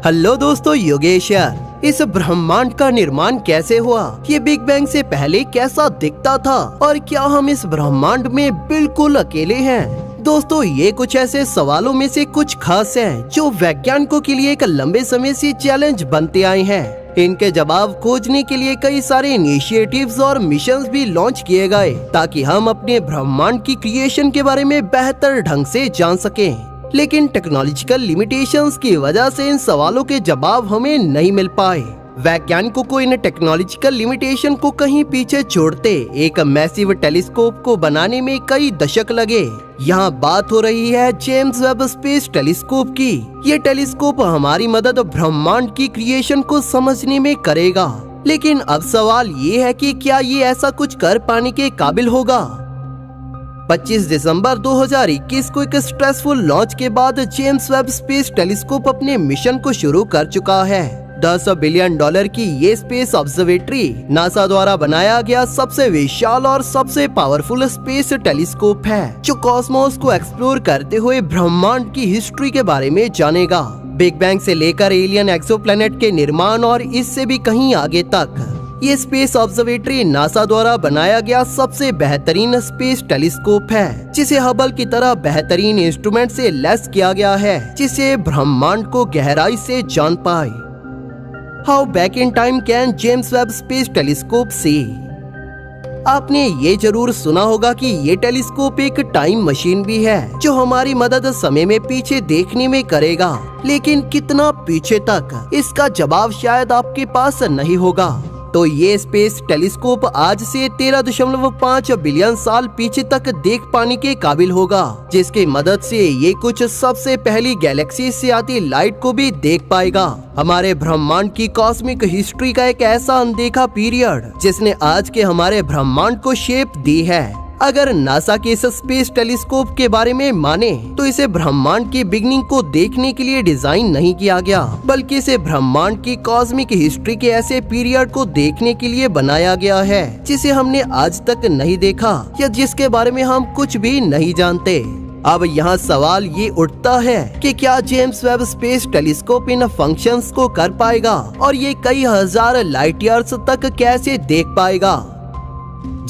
Hello दोस्तों, योगेश यार। इस ब्रह्मांड का निर्माण कैसे हुआ, ये बिग बैंग से पहले कैसा दिखता था और क्या हम इस ब्रह्मांड में बिल्कुल अकेले हैं? दोस्तों, ये कुछ ऐसे सवालों में से कुछ खास हैं जो वैज्ञानिकों के लिए एक लंबे समय से चैलेंज बनते आए हैं। इनके जवाब खोजने के लिए कई सारे इनिशिएटिव्स और मिशंस भी लॉन्च किए गए ताकि हम अपने ब्रह्मांड की क्रिएशन के बारे में बेहतर ढंग से जान सकें। लेकिन टेक्नोलॉजिकल लिमिटेशंस की वजह से इन सवालों के जवाब हमें नहीं मिल पाए। वैज्ञानिकों को इन टेक्नोलॉजिकल लिमिटेशन को कहीं पीछे छोड़ते एक मैसिव टेलीस्कोप को बनाने में कई दशक लगे। यहाँ बात हो रही है जेम्स वेब स्पेस टेलीस्कोप की। ये टेलीस्कोप हमारी मदद ब्रह्मांड की क्रिएशन को समझने में करेगा। लेकिन अब सवाल ये है कि क्या ये ऐसा कुछ कर पाने के काबिल होगा? 25 दिसंबर 2021 को एक स्ट्रेसफुल लॉन्च के बाद जेम्स वेब स्पेस टेलीस्कोप अपने मिशन को शुरू कर चुका है। $10 बिलियन की ये स्पेस ऑब्जर्वेटरी नासा द्वारा बनाया गया सबसे विशाल और सबसे पावरफुल स्पेस टेलीस्कोप है, जो कॉस्मोस को एक्सप्लोर करते हुए ब्रह्मांड की हिस्ट्री के बारे में जानेगा। बिग बैंग से लेकर एलियन एक्सोप्लैनेट के निर्माण और इससे भी कहीं आगे तक। ये स्पेस ऑब्जर्वेटरी नासा द्वारा बनाया गया सबसे बेहतरीन स्पेस टेलीस्कोप है, जिसे हबल की तरह बेहतरीन इंस्ट्रूमेंट से लैस किया गया है, जिससे ब्रह्मांड को गहराई से जान पाए। How back in time can James Webb space telescope see? आपने ये जरूर सुना होगा कि ये टेलीस्कोप एक टाइम मशीन भी है, जो हमारी मदद समय में पीछे देखने में करेगा। लेकिन कितना पीछे तक, इसका जवाब शायद आपके पास नहीं होगा। तो ये स्पेस टेलीस्कोप आज से 13.5 बिलियन साल पीछे तक देख पाने के काबिल होगा, जिसकी मदद से ये कुछ सबसे पहली गैलेक्सी से आती लाइट को भी देख पाएगा। हमारे ब्रह्मांड की कॉस्मिक हिस्ट्री का एक ऐसा अनदेखा पीरियड जिसने आज के हमारे ब्रह्मांड को शेप दी है। अगर नासा के इस स्पेस टेलीस्कोप के बारे में माने तो इसे ब्रह्मांड की बिगनिंग को देखने के लिए डिजाइन नहीं किया गया, बल्कि इसे ब्रह्मांड की कॉस्मिक हिस्ट्री के ऐसे पीरियड को देखने के लिए बनाया गया है जिसे हमने आज तक नहीं देखा या जिसके बारे में हम कुछ भी नहीं जानते। अब यहाँ सवाल ये उठता है कि क्या जेम्स वेब स्पेस टेलीस्कोप इन फंक्शंस को कर पाएगा और ये कई हजार लाइट ईयर्स तक कैसे देख पाएगा?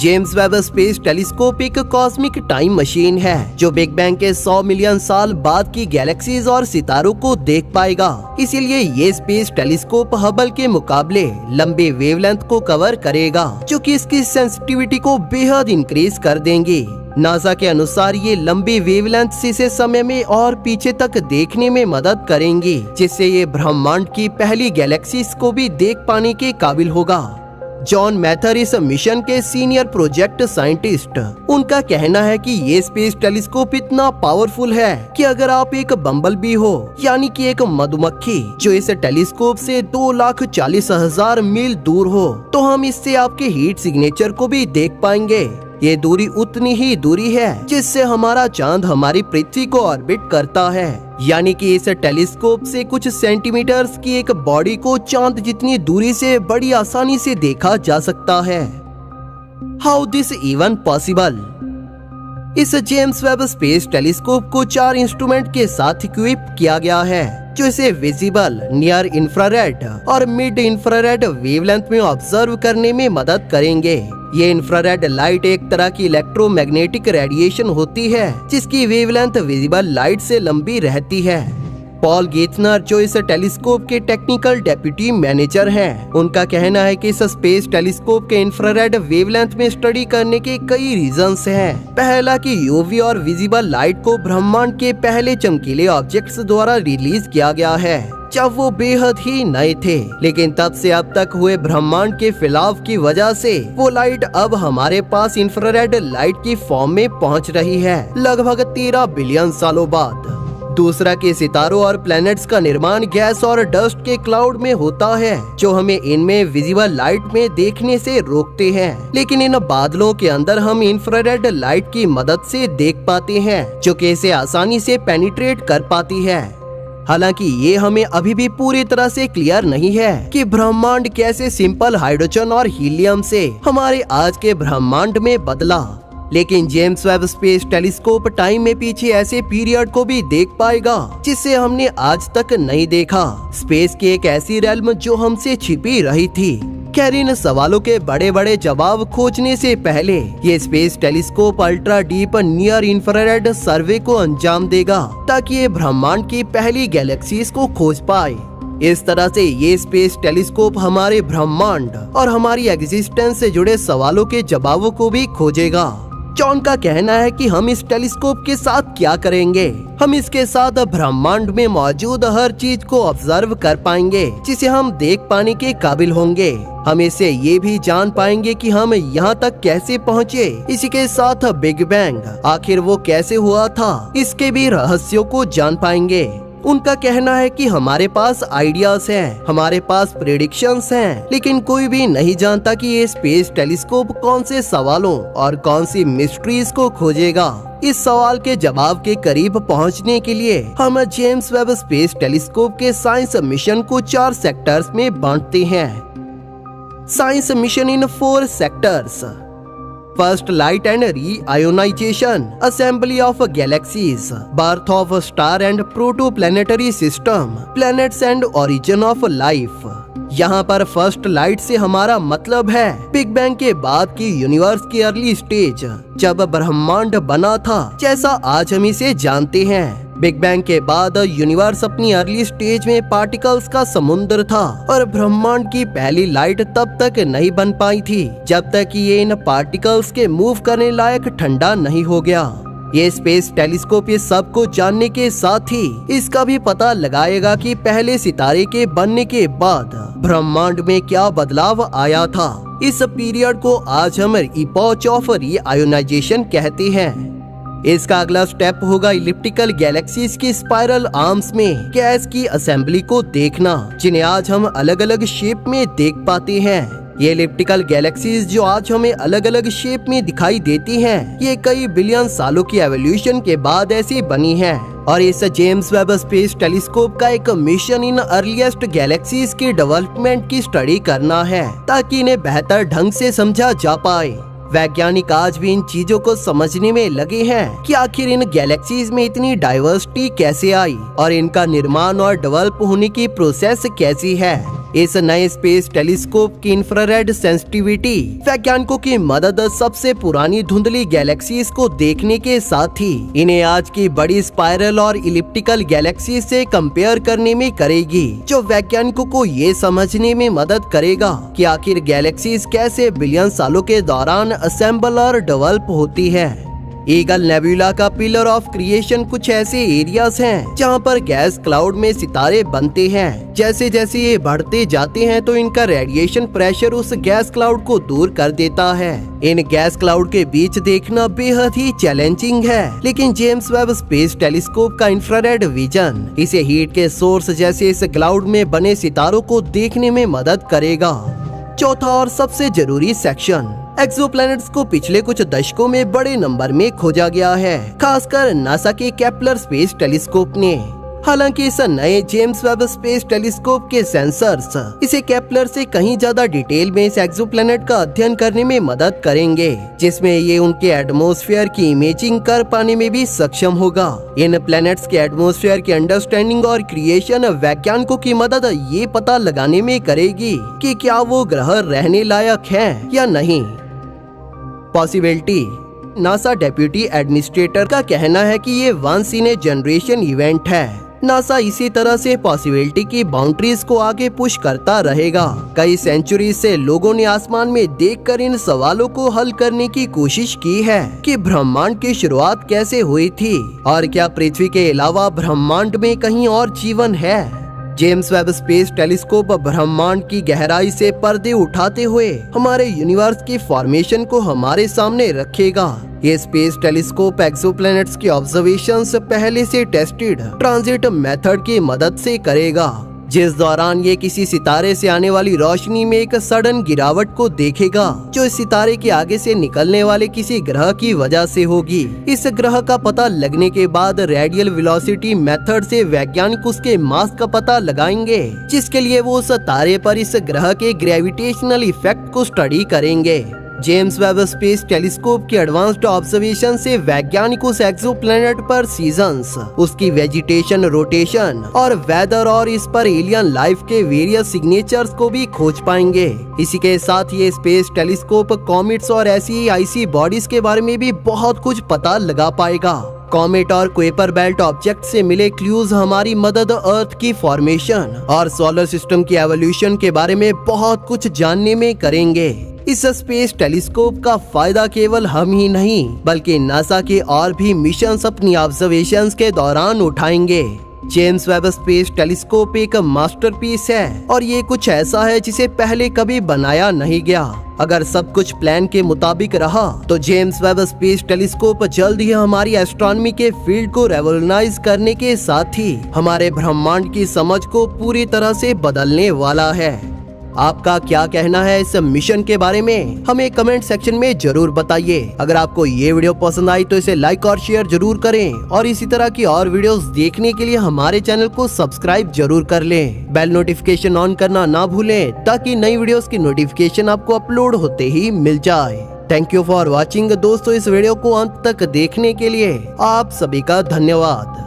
जेम्स वेब स्पेस टेलीस्कोप एक कॉस्मिक टाइम मशीन है जो बिग बैंग के 100 मिलियन साल बाद की गैलेक्सीज और सितारों को देख पाएगा। इसीलिए ये स्पेस टेलीस्कोप हबल के मुकाबले लंबे वेवलेंथ को कवर करेगा, जो कि इसकी सेंसिटिविटी को बेहद इंक्रीज कर देंगे। नासा के अनुसार ये लंबी वेवलेंथ इसे समय में और पीछे तक देखने में मदद करेंगी, जिससे ये ब्रह्मांड की पहली गैलेक्सीज को भी देख पाने के काबिल होगा। जॉन मैथर इस मिशन के सीनियर प्रोजेक्ट साइंटिस्ट। उनका कहना है कि ये स्पेस टेलीस्कोप इतना पावरफुल है कि अगर आप एक बम्बलबी हो, यानी कि एक मधुमक्खी जो इस टेलीस्कोप से 2,40,000 मील दूर हो, तो हम इससे आपके हीट सिग्नेचर को भी देख पाएंगे। ये दूरी उतनी ही दूरी है जिससे हमारा चांद हमारी पृथ्वी को ऑर्बिट करता है, यानी कि इस टेलीस्कोप से कुछ सेंटीमीटर्स की एक बॉडी को चांद जितनी दूरी से बड़ी आसानी से देखा जा सकता है। How this even possible? इस जेम्स वेब स्पेस टेलीस्कोप को 4 इंस्ट्रूमेंट के साथ इक्विप किया गया है, जो इसे विजिबल, नियर इंफ्रारेड और मिड इंफ्रारेड वेवलेंथ में ऑब्जर्व करने में मदद करेंगे। ये इंफ्रारेड लाइट एक तरह की इलेक्ट्रोमैग्नेटिक रेडिएशन होती है जिसकी वेवलेंथ विजिबल लाइट से लंबी रहती है। पॉल गेथनर, जो इस टेलीस्कोप के टेक्निकल डेप्यूटी मैनेजर हैं, उनका कहना है कि इस स्पेस टेलीस्कोप के इंफ्रारेड वेवलेंथ में स्टडी करने के कई रीजंस हैं। पहला कि यूवी और विजिबल लाइट को ब्रह्मांड के पहले चमकीले ऑब्जेक्ट्स द्वारा रिलीज किया गया है जब वो बेहद ही नए थे, लेकिन तब से अब तक हुए ब्रह्मांड के फैलाव की वजह से वो लाइट अब हमारे पास इंफ्रारेड लाइट की फॉर्म में पहुंच रही है, लगभग 13 बिलियन सालों बाद। दूसरा के सितारों और प्लैनेट्स का निर्माण गैस और डस्ट के क्लाउड में होता है, जो हमें इनमें विजिबल लाइट में देखने से रोकते हैं, लेकिन इन बादलों के अंदर हम इंफ्रारेड लाइट की मदद से देख पाते हैं, जो कि इसे आसानी से पेनिट्रेट कर पाती है। हालांकि ये हमें अभी भी पूरी तरह से क्लियर नहीं है कि ब्रह्मांड कैसे सिंपल हाइड्रोजन और हीलियम से हमारे आज के ब्रह्मांड में बदला। लेकिन James Webb space telescope time में पीछे ऐसे पीरियड को भी देख पाएगा जिसे हमने आज तक नहीं देखा। स्पेस की एक ऐसी रेल्म जो हमसे छिपी रही थी। खैर, इन सवालों के बड़े बड़े जवाब खोजने से पहले ये space telescope ultra deep near infrared survey को अंजाम देगा ताकि ये ब्रह्मांड की पहली गैलेक्सीज को खोज पाए। इस तरह से ये स्पेस टेलीस्कोप हमारे ब्रह्मांड और हमारी एग्जिस्टेंस से जुड़े सवालों के जवाबों को भी खोजेगा। जॉन का कहना है कि हम इस टेलीस्कोप के साथ क्या करेंगे। हम इसके साथ ब्रह्मांड में मौजूद हर चीज को ऑब्जर्व कर पाएंगे जिसे हम देख पाने के काबिल होंगे। हम इससे ये भी जान पाएंगे कि हम यहाँ तक कैसे पहुँचे। इसी के साथ बिग बैंग आखिर वो कैसे हुआ था, इसके भी रहस्यों को जान पाएंगे। उनका कहना है कि हमारे पास आइडियाज हैं, हमारे पास प्रेडिक्शंस हैं, लेकिन कोई भी नहीं जानता कि ये स्पेस टेलीस्कोप कौन से सवालों और कौन सी मिस्ट्रीज को खोजेगा। इस सवाल के जवाब के करीब पहुंचने के लिए हम जेम्स वेब स्पेस टेलीस्कोप के साइंस मिशन को 4 सेक्टर्स में बांटते हैं। Science mission in 4 sectors. First, light and reionization, assembly of galaxies, birth of star and protoplanetary system, planets and origin of life. यहाँ पर फर्स्ट लाइट से हमारा मतलब है बिग बैंग के बाद की यूनिवर्स की अर्ली स्टेज, जब ब्रह्मांड बना था जैसा आज हम इसे जानते हैं। बिग बैंग के बाद यूनिवर्स अपनी अर्ली स्टेज में पार्टिकल्स का समुद्र था और ब्रह्मांड की पहली लाइट तब तक नहीं बन पाई थी जब तक कि ये इन पार्टिकल्स के मूव करने लायक ठंडा नहीं हो गया। ये स्पेस टेलीस्कोप ये सब को जानने के साथ ही इसका भी पता लगाएगा कि पहले सितारे के बनने के बाद ब्रह्मांड में क्या बदलाव आया था। इस पीरियड को आज हम इपॉच ऑफ रीआयोनाइजेशन कहते हैं। इसका अगला स्टेप होगा इलिप्टिकल गैलेक्सीज की स्पाइरल आर्म्स में गैस की असेंबली को देखना, जिन्हें आज हम अलग अलग शेप में देख पाते हैं। ये इलिप्टिकल गैलेक्सीज जो आज हमें अलग अलग शेप में दिखाई देती हैं, ये कई बिलियन सालों की एवोल्यूशन के बाद ऐसी बनी हैं। और इस जेम्स वेब स्पेस टेलीस्कोप का एक मिशन इन अर्लीस्ट गैलेक्सीज की डेवलपमेंट की स्टडी करना है ताकि इन्हें बेहतर ढंग से समझा जा पाए। वैज्ञानिक आज भी इन चीजों को समझने में लगे हैं कि आखिर इन गैलेक्सीज में इतनी डाइवर्सिटी कैसे आई और इनका निर्माण और डेवलप होने की प्रोसेस कैसी है। इस नए स्पेस टेलीस्कोप की इंफ्रारेड सेंसिटिविटी वैज्ञानिकों की मदद सबसे पुरानी धुंधली गैलेक्सीज को देखने के साथ ही इन्हें आज की बड़ी स्पाइरल और इलिप्टिकल गैलेक्सी से कंपेयर करने में करेगी, जो वैज्ञानिकों को ये समझने में मदद करेगा कि आखिर गैलेक्सीज कैसे बिलियन सालों के दौरान असेंबल और डेवलप होती है। ईगल नेबुला का पिलर ऑफ क्रिएशन कुछ ऐसे एरियाज हैं जहां पर गैस क्लाउड में सितारे बनते हैं। जैसे जैसे ये बढ़ते जाते हैं तो इनका रेडिएशन प्रेशर उस गैस क्लाउड को दूर कर देता है। इन गैस क्लाउड के बीच देखना बेहद ही चैलेंजिंग है, लेकिन जेम्स वेब स्पेस टेलीस्कोप का इंफ्रारेड विजन इसे हीट के सोर्स जैसे इस क्लाउड में बने सितारों को देखने में मदद करेगा। चौथा और सबसे जरूरी सेक्शन, एक्सोप्लैनेट्स को पिछले कुछ दशकों में बड़े नंबर में खोजा गया है, खासकर नासा के केपलर स्पेस टेलीस्कोप ने। हालांकि इस नए जेम्स वेब स्पेस टेलीस्कोप के सेंसर्स इसे केपलर से कहीं ज्यादा डिटेल में इस एक्सोप्लैनेट का अध्ययन करने में मदद करेंगे, जिसमें ये उनके एटमॉस्फेयर की इमेजिंग कर पाने में भी सक्षम होगा। इन प्लैनेट्स के एटमॉस्फेयर की अंडरस्टैंडिंग और क्रिएशन वैज्ञानिकों की मदद ये पता लगाने में करेगी कि क्या वो ग्रह रहने लायक हैं या नहीं। पॉसिबिलिटी, नासा डेप्यूटी एडमिनिस्ट्रेटर का कहना है कि ये once in a generation event है। नासा इसी तरह से पॉसिबिलिटी की बाउंड्रीज को आगे पुश करता रहेगा। कई सेंचुरी से लोगों ने आसमान में देखकर इन सवालों को हल करने की कोशिश की है कि ब्रह्मांड की शुरुआत कैसे हुई थी और क्या पृथ्वी के अलावा ब्रह्मांड में कहीं और जीवन है। जेम्स वेब स्पेस टेलीस्कोप ब्रह्मांड की गहराई से पर्दे उठाते हुए हमारे यूनिवर्स की फॉर्मेशन को हमारे सामने रखेगा। ये स्पेस टेलीस्कोप एक्सोप्लैनेट्स की ऑब्जर्वेशंस पहले से टेस्टेड ट्रांजिट मेथड की मदद से करेगा, जिस दौरान ये किसी सितारे से आने वाली रोशनी में एक सडन गिरावट को देखेगा जो इस सितारे के आगे से निकलने वाले किसी ग्रह की वजह से होगी। इस ग्रह का पता लगने के बाद रेडियल वेलोसिटी मेथड से वैज्ञानिक उसके मास का पता लगाएंगे, जिसके लिए वो उस तारे पर इस ग्रह के ग्रेविटेशनल इफेक्ट को स्टडी करेंगे। जेम्स वेब स्पेस टेलीस्कोप के एडवांस्ड ऑब्जर्वेशन से वैज्ञानिक उस एक्सोप्लैनेट पर सीजन्स, उसकी वेजिटेशन, रोटेशन और वेदर और इस पर एलियन लाइफ के वेरियस सिग्नेचर्स को भी खोज पाएंगे। इसी के साथ ये स्पेस टेलीस्कोप कॉमेट्स और ऐसी आइसी बॉडीज के बारे में भी बहुत कुछ पता लगा पाएगा। कॉमेट और कुइपर बेल्ट ऑब्जेक्ट से मिले क्लूज हमारी मदद अर्थ की फॉर्मेशन और सोलर सिस्टम की एवोल्यूशन के बारे में बहुत कुछ जानने में करेंगे। इस स्पेस टेलीस्कोप का फायदा केवल हम ही नहीं बल्कि नासा के और भी मिशंस अपनी ऑब्जर्वेशंस के दौरान उठाएंगे। जेम्स वेब स्पेस टेलीस्कोप एक मास्टरपीस है और ये कुछ ऐसा है जिसे पहले कभी बनाया नहीं गया। अगर सब कुछ प्लान के मुताबिक रहा तो जेम्स वेब स्पेस टेलीस्कोप जल्द ही हमारी एस्ट्रोनॉमी के फील्ड को रेवोल्यूशनाइज करने के साथ ही हमारे ब्रह्मांड की समझ को पूरी तरह से बदलने वाला है। आपका क्या कहना है इस मिशन के बारे में, हमें कमेंट सेक्शन में जरूर बताइए। अगर आपको ये वीडियो पसंद आई तो इसे लाइक और शेयर जरूर करें और इसी तरह की और वीडियोस देखने के लिए हमारे चैनल को सब्सक्राइब जरूर कर लें। बेल नोटिफिकेशन ऑन करना ना भूलें ताकि नई वीडियोस की नोटिफिकेशन आपको अपलोड होते ही मिल जाए। थैंक यू फॉर वॉचिंग दोस्तों, इस वीडियो को अंत तक देखने के लिए आप सभी का धन्यवाद।